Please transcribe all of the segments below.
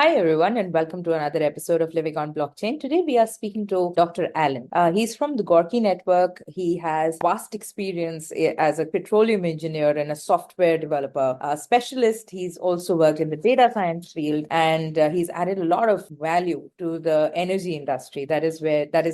Hi, everyone, and welcome to another episode of Living on Blockchain. Today, we are speaking to Dr. Alan. He's from the Gorki Network. He has vast experience as a petroleum engineer and a software developer, a specialist. He's also worked in the data science field, and he's added a lot of value to the energy industry. That is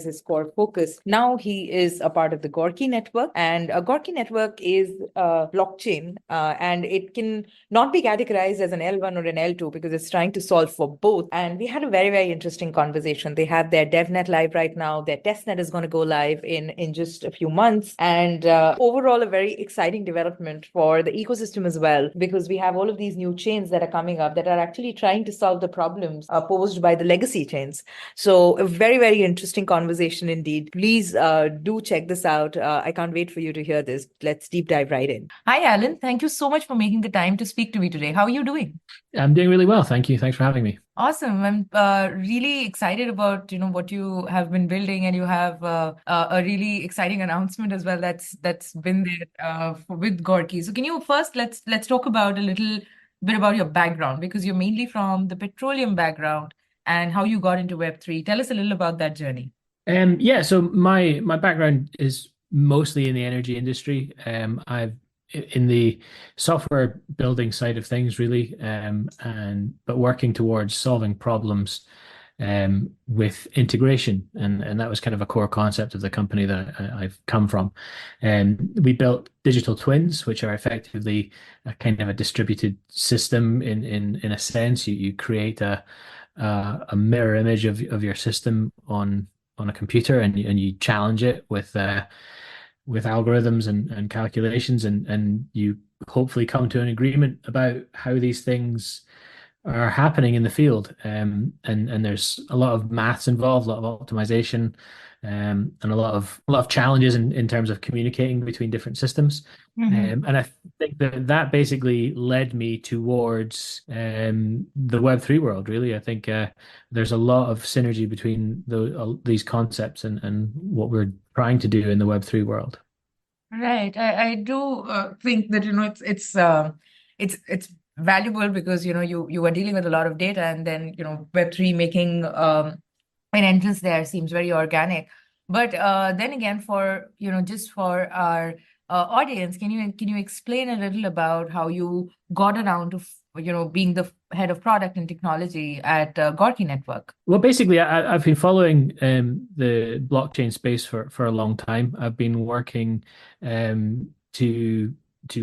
his core focus. Now, he is a part of the Gorki Network, and a Gorki Network is a blockchain, and it can not be categorized as an L1 or an L2 because it's trying to solve for both. And we had a very, very interesting conversation. They have their DevNet live right now. Their testnet is going to go live in just a few months. And overall, a very exciting development for the ecosystem as well, because we have all of these new chains that are coming up that are actually trying to solve the problems posed by the legacy chains. So a very, very interesting conversation indeed. Please do check this out. I can't wait for you to hear this. Let's deep dive right in. Hi, Alan. Thank you so much for making the time to speak to me today. How are you doing? I'm doing really well, thank you. Thanks for having me. Awesome. I'm really excited about what you have been building, and you have a really exciting announcement as well that's been there with Gorky. So can you first let's talk about a little bit about your background, because you're mainly from the petroleum background and how you got into Web3. Tell us a little about that journey. Yeah, so my background is mostly in the energy industry. I've in the software building side of things, really, and but working towards solving problems with integration, and that was kind of a core concept of the company that I've come from. And we built digital twins, which are effectively a kind of a distributed system in a sense. You create a mirror image of your system on a computer, and you challenge it with algorithms and calculations, and you hopefully come to an agreement about how these things are happening in the field. And there's a lot of maths involved, a lot of optimization, and a lot of challenges in terms of communicating between different systems. And I think that basically led me towards the Web3 world, really. I think there's a lot of synergy between these concepts and what we're trying to do in the Web3 world. Right. I do think that it's valuable because you are dealing with a lot of data, and then Web3 making an entrance there seems very organic. But then again, for just for our audience, can you explain a little about how you got around to being the head of product and technology at Gorky Network? Well, basically, I've been following the blockchain space for a long time. I've been working to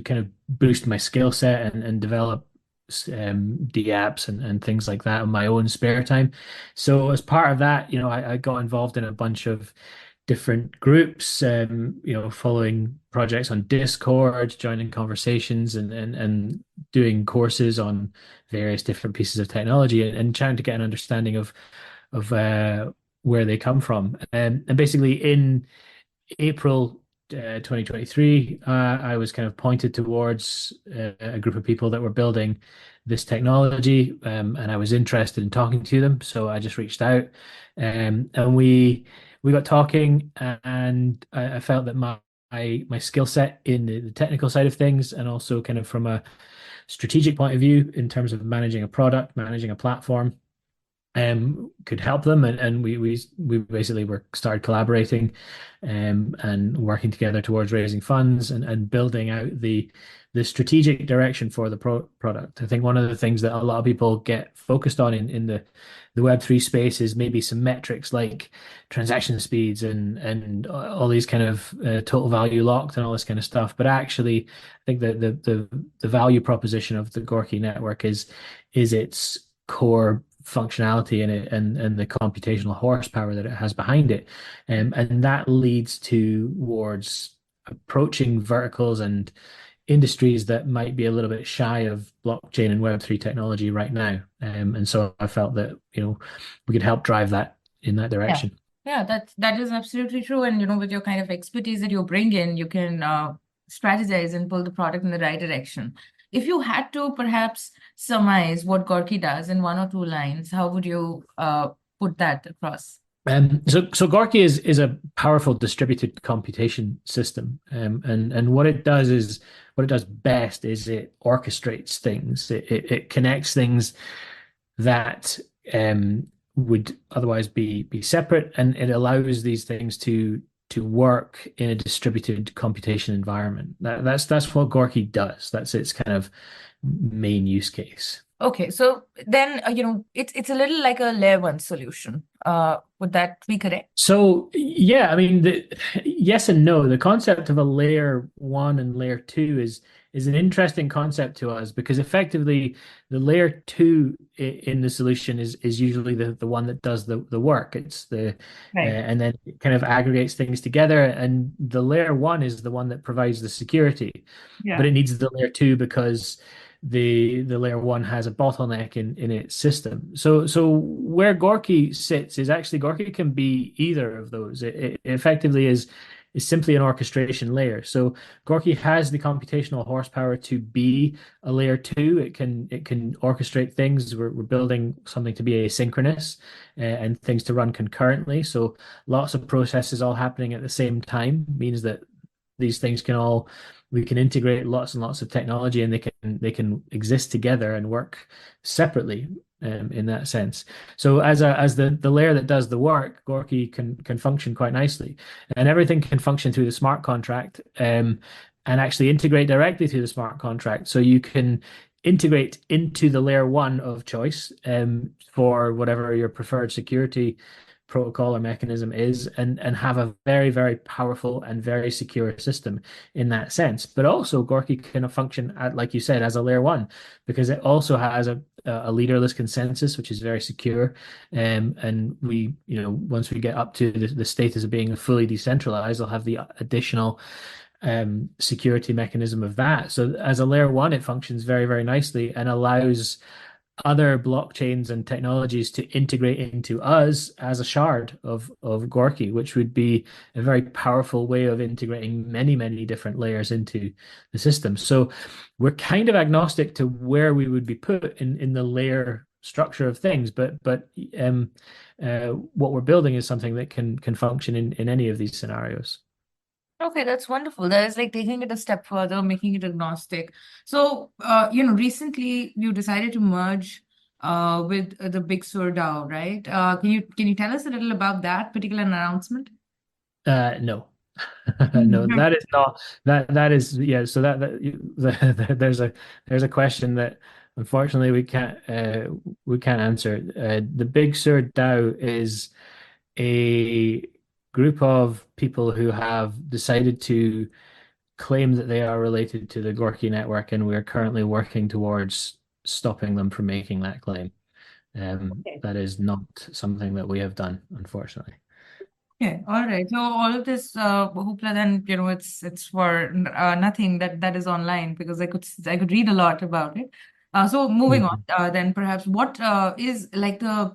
kind of boost my skill set and develop D apps and things like that in my own spare time. So as part of that, I got involved in a bunch of different groups, following projects on Discord, joining conversations, and doing courses on various different pieces of technology, and trying to get an understanding of where they come from. And basically, in April 2023, I was kind of pointed towards a group of people that were building this technology, and I was interested in talking to them. So I just reached out, and we got talking, and I felt that my skill set in the technical side of things, and also kind of from a strategic point of view in terms of managing a product, managing a platform, could help them, and we basically were started collaborating, and working together towards raising funds and building out the strategic direction for the product. I think one of the things that a lot of people get focused on in the Web3 space is maybe some metrics like transaction speeds and all these kind of total value locked and all this kind of stuff. But actually, I think that the value proposition of the Gorky network is its core functionality in it, and the computational horsepower that it has behind it, and that leads towards approaching verticals and industries that might be a little bit shy of blockchain and Web3 technology right now. And so I felt that we could help drive that in that Yeah. direction. Yeah, that is absolutely true. And with your kind of expertise that you bring in, you can strategize and pull the product in the right direction. If you had to perhaps surmise what Gorky does in one or two lines, how would you put that across? So Gorky is a powerful distributed computation system, and what it does best is it orchestrates things. It connects things that would otherwise be separate, and it allows these things to work in a distributed computation environment. That's what Gorky does. That's its kind of main use case. Okay, so then it's a little like a layer one solution. Would that be correct? So yeah, I mean, yes and no. The concept of a layer one and layer two is an interesting concept to us because effectively the layer two in the solution is usually the one that does the work. It's the Right. and then it kind of aggregates things together, and the layer one is the one that provides the security, but Yeah. it needs the layer two because the layer one has a bottleneck in its system. So where Gorky sits is actually Gorky can be either of those. It effectively is simply an orchestration layer. So Gorky has the computational horsepower to be a layer two. It can orchestrate things. We're building something to be asynchronous and things to run concurrently. So lots of processes all happening at the same time means that these things can all we can integrate lots and lots of technology, and they can exist together and work separately in that sense. So as the layer that does the work, Gorky can function quite nicely, and everything can function through the smart contract and actually integrate directly through the smart contract. So you can integrate into the layer one of choice for whatever your preferred security protocol or mechanism is, and have a very, very powerful and very secure system in that sense. But also Gorky can function at, like you said, as a layer one, because it also has a leaderless consensus, which is very secure. And we, once we get up to the status of being fully decentralized, I'll have the additional security mechanism of that. So as a layer one, it functions very, very nicely and allows other blockchains and technologies to integrate into us as a shard of Gorky, which would be a very powerful way of integrating many, many different layers into the system. So we're kind of agnostic to where we would be put in the layer structure of things, but what we're building is something that can function in any of these scenarios. Okay, that's wonderful. That is like taking it a step further, making it agnostic. So, recently you decided to merge with the Big Sur DAO, right? Can you tell us a little about that particular announcement? No. No, that is not that is yeah. So there's a question that unfortunately we can't answer. The Big Sur DAO is a group of people who have decided to claim that they are related to the Gorky network, and we're currently working towards stopping them from making that claim. Okay. That is not something that we have done, unfortunately. Okay, all right. So all of this hoopla, then it's for nothing that is online because I could read a lot about it. So moving on, Mhm. then perhaps what is like the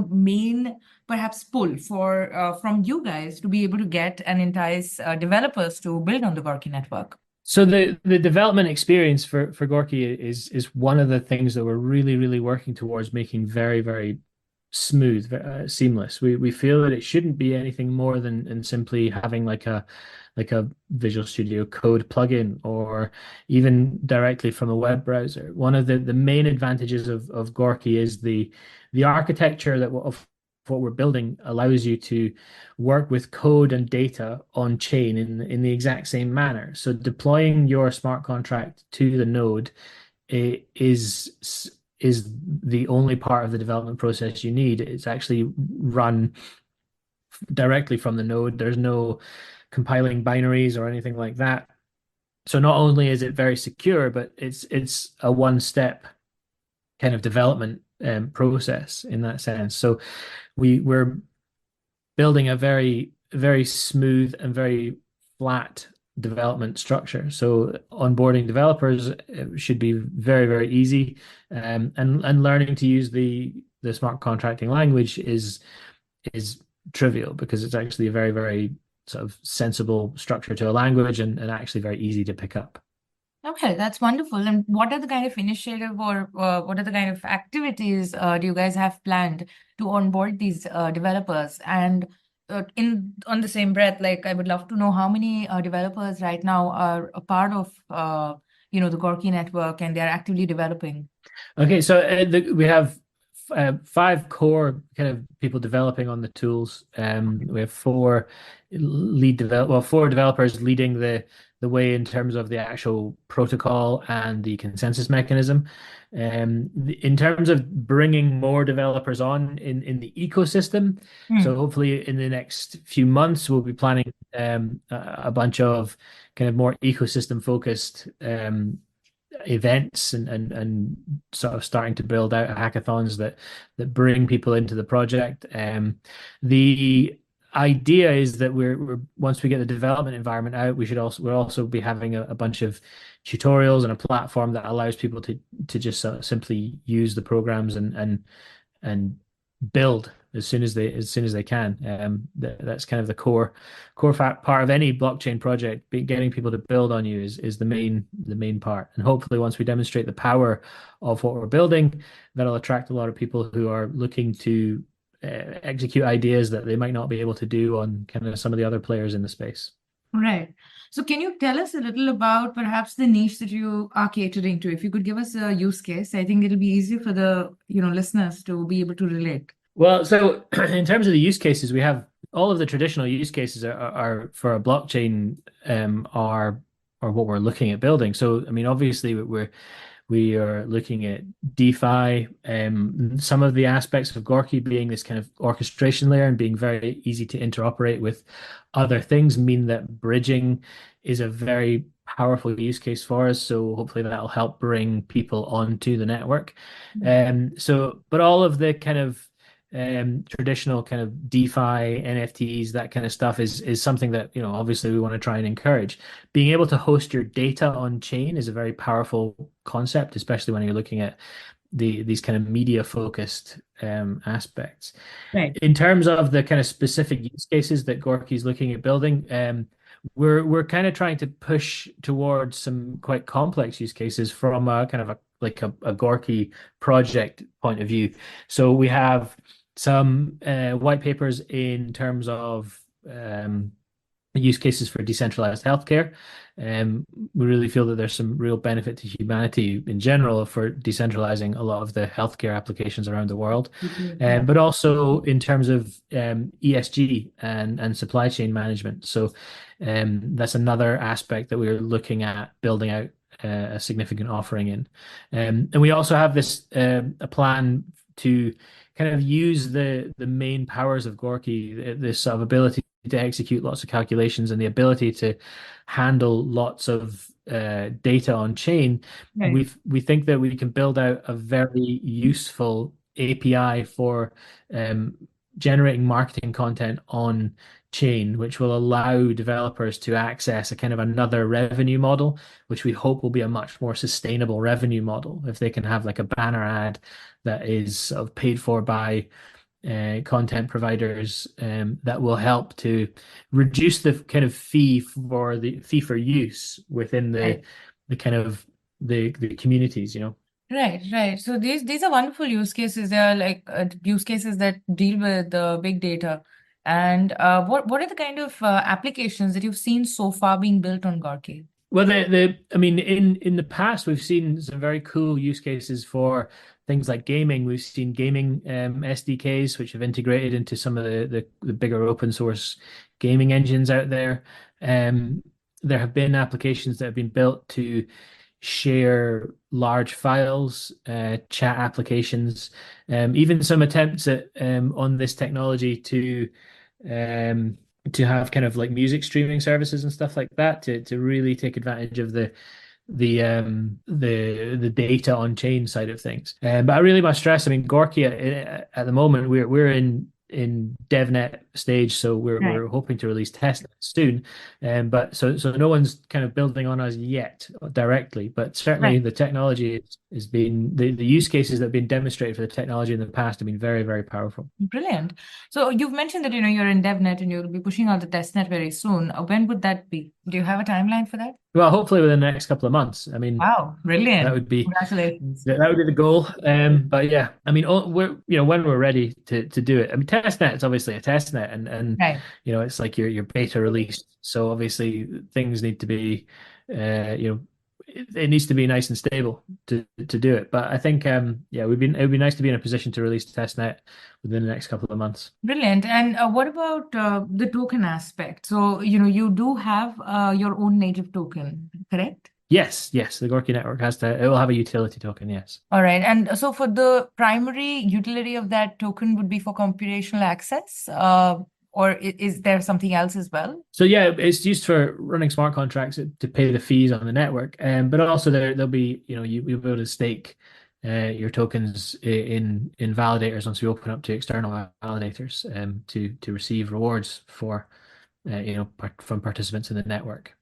main perhaps pull for from you guys to be able to get and entice developers to build on the Gorky network? So the development experience for Gorky is one of the things that we're really, really working towards making very, very smooth, seamless. We feel that it shouldn't be anything more than simply having like a Visual Studio Code plugin or even directly from a web browser. One of the main advantages of Gorky is the architecture of what we're building allows you to work with code and data on chain in the exact same manner. So deploying your smart contract to the node is the only part of the development process you need. It's actually run directly from the node. There's no compiling binaries or anything like that. So not only is it very secure, but it's a one-step kind of development process in that sense. So we're building a very, very smooth and very flat development structure. So onboarding developers should be very, very easy. And learning to use the smart contracting language is trivial because it's actually a very, very sort of sensible structure to a language and actually very easy to pick up. Okay, that's wonderful. And what are the kind of initiative or what are the kind of activities do you guys have planned to onboard these developers? And in on the same breath, like I would love to know how many developers right now are a part of the Gorki Network, and they're actively developing? Okay, so we have five core kind of people developing on the tools. We have four developers leading the way in terms of the actual protocol and the consensus mechanism. In terms of bringing more developers on in the ecosystem, so hopefully in the next few months we'll be planning a bunch of kind of more ecosystem focused events and sort of starting to build out hackathons that bring people into the project. The idea is that we're once we get the development environment out, we'll also be having a bunch of tutorials and a platform that allows people to just sort of simply use the programs and build as soon as they can. That's kind of the core part of any blockchain project. Getting people to build on you is the main part. And hopefully, once we demonstrate the power of what we're building, that'll attract a lot of people who are looking to execute ideas that they might not be able to do on kind of some of the other players in the space. Right. So can you tell us a little about perhaps the niche that you are catering to? If you could give us a use case, I think it'll be easier for the, listeners to be able to relate. Well, so in terms of the use cases, we have all of the traditional use cases are for a blockchain, are what we're looking at building. So, I mean, obviously we are looking at DeFi, some of the aspects of Gorki being this kind of orchestration layer and being very easy to interoperate with other things mean that bridging is a very powerful use case for us. So hopefully that'll help bring people onto the network. But all of the kind of traditional kind of DeFi, NFTs, that kind of stuff is something that, obviously we want to try and encourage. Being able to host your data on chain is a very powerful concept, especially when you're looking at these kind of media focused aspects. Right. In terms of the kind of specific use cases that Gorki is looking at building, we're kind of trying to push towards some quite complex use cases from a kind of a Gorki project point of view. So we have some white papers in terms of use cases for decentralized healthcare. We really feel that there's some real benefit to humanity in general for decentralizing a lot of the healthcare applications around the world. But also in terms of ESG and supply chain management. So that's another aspect that we're looking at building out a significant offering in. And we also have a plan to kind of use the main powers of Gorki, this sort of ability to execute lots of calculations and the ability to handle lots of data on chain. Right. We think that we can build out a very useful API for generating marketing content on chain, which will allow developers to access a kind of another revenue model, which we hope will be a much more sustainable revenue model. If they can have like a banner ad that is sort of paid for by content providers, that will help to reduce the kind of fee for use within the kind of the communities, Right. So these are wonderful use cases. They are like use cases that deal with the big data. And what are the kind of applications that you've seen so far being built on Gorki? Well, I mean, in the past, we've seen some very cool use cases for things like gaming. We've seen gaming SDKs, which have integrated into some of the bigger open source gaming engines out there. There have been applications that have been built to share large files, chat applications, even some attempts at on this technology to have kind of like music streaming services and stuff like that to really take advantage of the data on chain side of things. But I really must stress, I mean, Gorki at the moment we're in DevNet stage, so we're hoping to release testnet soon. But so no one's kind of building on us yet directly, but certainly the technology has been the use cases that have been demonstrated for the technology in the past have been very, very powerful. Brilliant. So you've mentioned that you're in DevNet and you'll be pushing out the testnet very soon. When would that be? Do you have a timeline for that? Well, hopefully within the next couple of months. I mean, wow, brilliant. That would be Congratulations. that would be the goal. But yeah, I mean, we're when we're ready to do it. I mean, testnet is obviously a testnet, and it's like your beta release. So obviously things need to be it needs to be nice and stable to do it. But I think yeah, it would be nice to be in a position to release testnet within the next couple of months. Brilliant. And what about the token aspect? So, you do have your own native token, correct? Yes, yes, the Gorki network it will have a utility token, yes. All right. And so for the primary utility of that token would be for computational access, or is there something else as well? So yeah, it's used for running smart contracts to pay the fees on the network. But also there'll be, you'll be able to stake your tokens in validators once we open up to external validators to receive rewards for from participants in the network.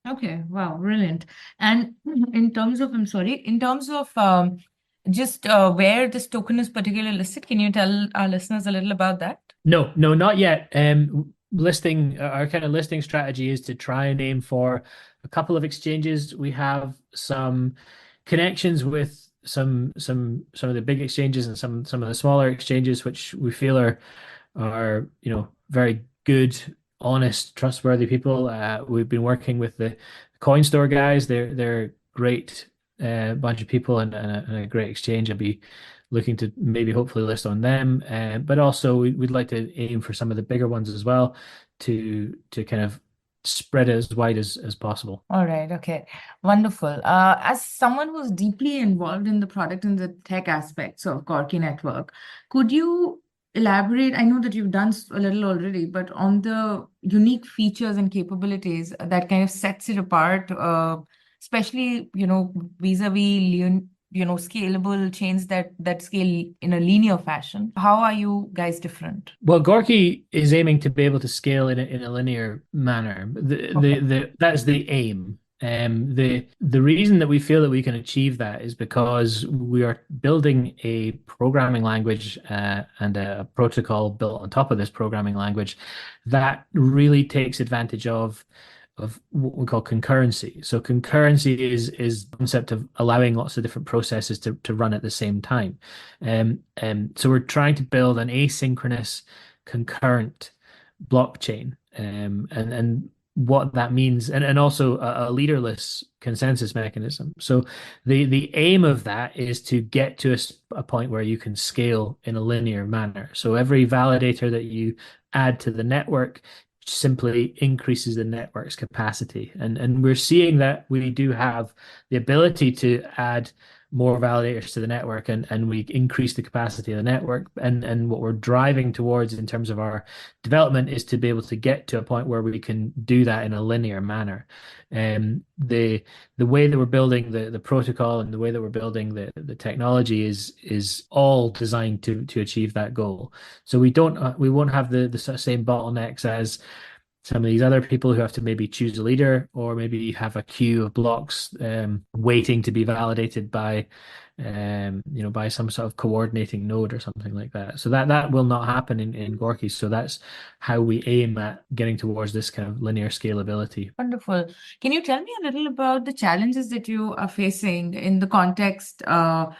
Okay, wow, brilliant. And in terms of, I'm sorry, in terms of just where this token is particularly listed, can you tell our listeners a little about that? No, no, not yet. Listing our kind of listing strategy is to try and aim for a couple of exchanges. We have some connections with some of the big exchanges and some of the smaller exchanges, which we feel are very good, honest, trustworthy people. We've been working with the coin store guys. They're great bunch of people and a great exchange. I'll be looking to maybe hopefully list on them. But also we'd like to aim for some of the bigger ones as well to kind of spread it as wide as possible. All right, okay. Wonderful. As someone who's deeply involved in the product and the tech aspects of Gorki Network, could you elaborate? I know that you've done a little already, but on the unique features and capabilities that kind of sets it apart, especially, vis-a-vis scalable chains that scale in a linear fashion. How are you guys different? Well, Gorky is aiming to be able to scale in a linear manner. That is the aim. The reason that we feel that we can achieve that is because we are building a programming language and a protocol built on top of this programming language that really takes advantage of what we call concurrency. So concurrency is the concept of allowing lots of different processes to run at the same time. So we're trying to build an asynchronous concurrent blockchain. And what that means, and also a leaderless consensus mechanism. So the aim of that is to get to a point where you can scale in a linear manner. So every validator that you add to the network simply increases the network's capacity. And we're seeing that we do have the ability to add more validators to the network and we increase the capacity of the network. And what we're driving towards in terms of our development is to be able to get to a point where we can do that in a linear manner. The way that we're building the protocol and the way that we're building the technology is all designed to achieve that goal. So we won't have the sort of same bottlenecks as some of these other people who have to maybe choose a leader or maybe have a queue of blocks waiting to be validated by by some sort of coordinating node or something like that. So that will not happen in Gorky. So that's how we aim at getting towards this kind of linear scalability. Wonderful. Can you tell me a little about the challenges that you are facing in the context of,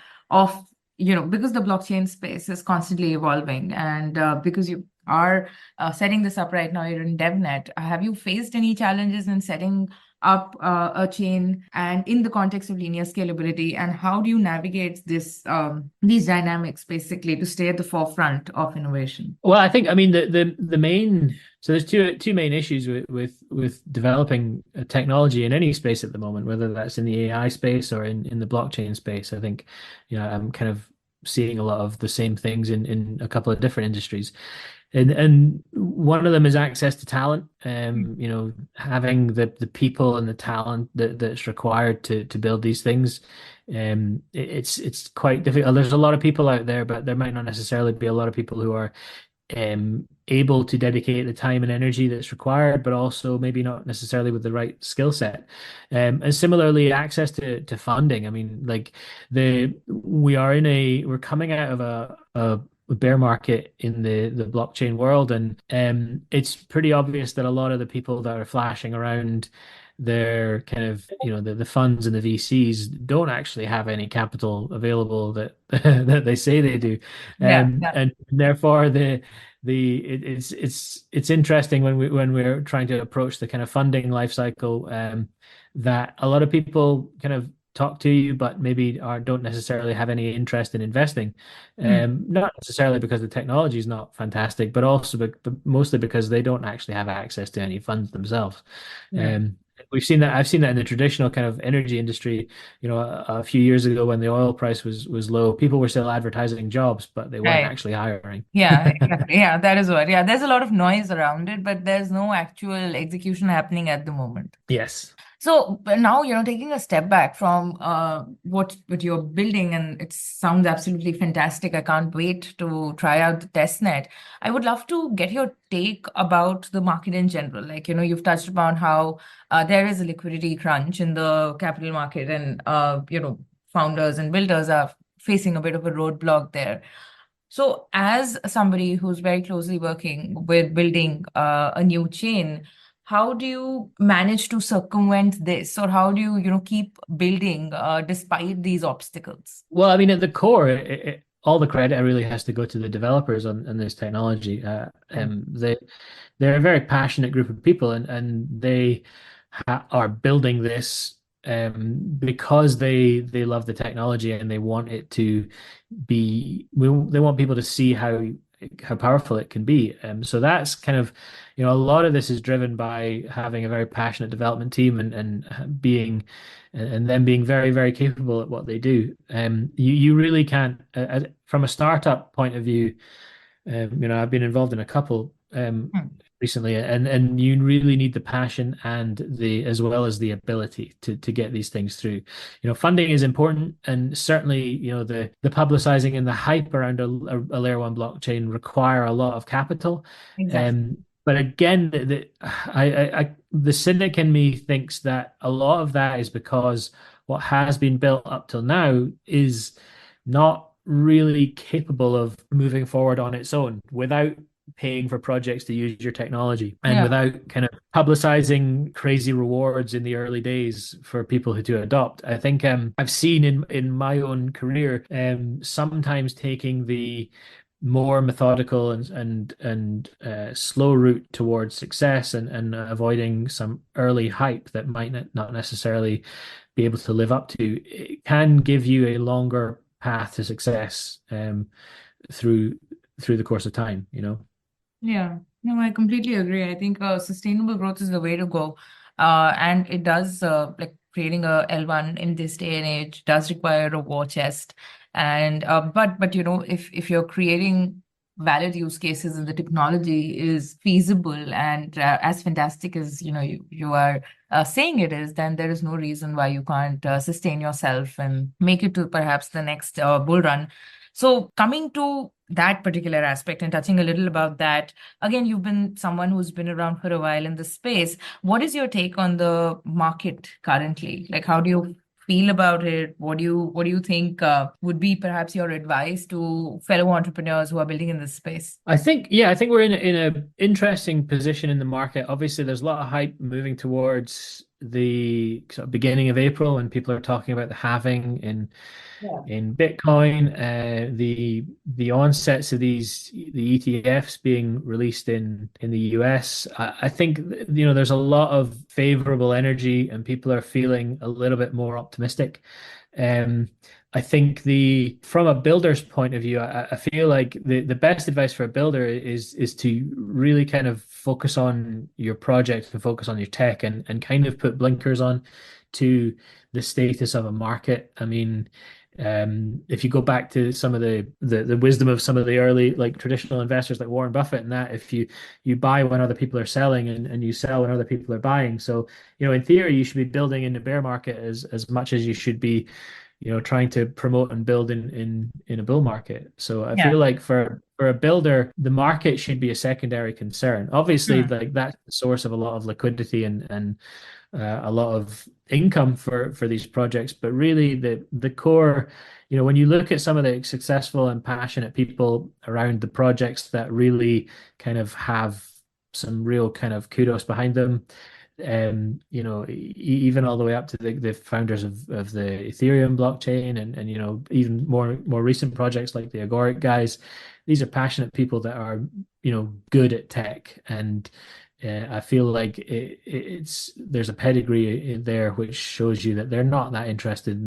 because the blockchain space is constantly evolving and because you are setting this up right now, you're in DevNet. Have you faced any challenges in setting up a chain and in the context of linear scalability? And how do you navigate these dynamics basically to stay at the forefront of innovation? Well, I think the main so there's two main issues with developing a technology in any space at the moment, whether that's in the AI space or in the blockchain space. I think I'm kind of seeing a lot of the same things in a couple of different industries. And one of them is access to talent. Having the people and the talent that's required to build these things. It's quite difficult. There's a lot of people out there, but there might not necessarily be a lot of people who are able to dedicate the time and energy that's required, but also maybe not necessarily with the right skill set. And similarly, access to funding. I mean, like we're coming out of a bear market in the blockchain world, and it's pretty obvious that a lot of the people that are flashing around they're kind of, the funds and the VCs don't actually have any capital available that that they say they do. Yeah, yeah. And therefore it's interesting when we're trying to approach the kind of funding life cycle, that a lot of people kind of talk to you, but maybe don't necessarily have any interest in investing. Hmm. Not necessarily because the technology is not fantastic, but also but mostly because they don't actually have access to any funds themselves. Right. Um, we've seen that. I've seen that in the traditional kind of energy industry. A few years ago when the oil price was low, people were still advertising jobs, but they weren't Right. actually hiring. Yeah, exactly. Yeah, that is what. Yeah, there's a lot of noise around it, but there's no actual execution happening at the moment. Yes. So but now, taking a step back from what you're building, and it sounds absolutely fantastic. I can't wait to try out the test net. I would love to get your take about the market in general. Like, you've touched upon how there is a liquidity crunch in the capital market, and founders and builders are facing a bit of a roadblock there. So, as somebody who's very closely working with building a new chain, how do you manage to circumvent this, or how do you, keep building despite these obstacles? Well, I mean, at the core, all the credit really has to go to the developers on this technology. Right. They're a very passionate group of people, and they are building this because they love the technology and they want it to they want people to see how powerful it can be. So that's kind of, a lot of this is driven by having a very passionate development team and them being very, very capable at what they do. You really can't, from a startup point of view. I've been involved in a couple Hmm. recently, and you really need the passion and the as well as the ability to get these things through. Funding is important, and certainly, the publicizing and the hype around a layer one blockchain require a lot of capital. Exactly. But again, the cynic in me thinks that a lot of that is because what has been built up till now is not really capable of moving forward on its own without paying for projects to use your technology and Yeah. without kind of publicizing crazy rewards in the early days for people who do adopt. I think I've seen in my own career sometimes taking the more methodical and slow route towards success and avoiding some early hype that might not necessarily be able to live up to, it can give you a longer path to success through the course of time. Yeah, no, I completely agree. I think sustainable growth is the way to go. And it does, like creating a L1 in this day and age does require a war chest. And but if you're creating valid use cases and the technology is feasible and as fantastic as you are saying it is, then there is no reason why you can't sustain yourself and make it to perhaps the next bull run. So coming to that particular aspect and touching a little about that, again, you've been someone who's been around for a while in the space. What is your take on the market currently? Like, how do you feel about it? What do you think would be perhaps your advice to fellow entrepreneurs who are building in this space? I think we're in a interesting position in the market. Obviously, there's a lot of hype moving towards the sort of beginning of April when people are talking about the halving Yeah. in Bitcoin, the onsets of the ETFs being released in the US. I think there's a lot of favorable energy and people are feeling a little bit more optimistic. Um, I think the from a builder's point of view, I feel like the best advice for a builder is to really kind of focus on your project and focus on your tech and kind of put blinkers on to the status of a market. I mean, if you go back to some of the wisdom of some of the early like traditional investors like Warren Buffett and that, if you buy when other people are selling and you sell when other people are buying. So, in theory, you should be building in the bear market as much as you should be, trying to promote and build in a bull market. So I Yeah. feel like for a builder, the market should be a secondary concern. Obviously, Hmm. like that's the source of a lot of liquidity and a lot of income for these projects. But really, the core, when you look at some of the successful and passionate people around the projects that really kind of have some real kind of kudos behind them, even all the way up to the founders of the Ethereum blockchain and even more recent projects like the Agoric guys. These are passionate people that are, good at tech. And I feel like there's a pedigree in there which shows you that they're not that interested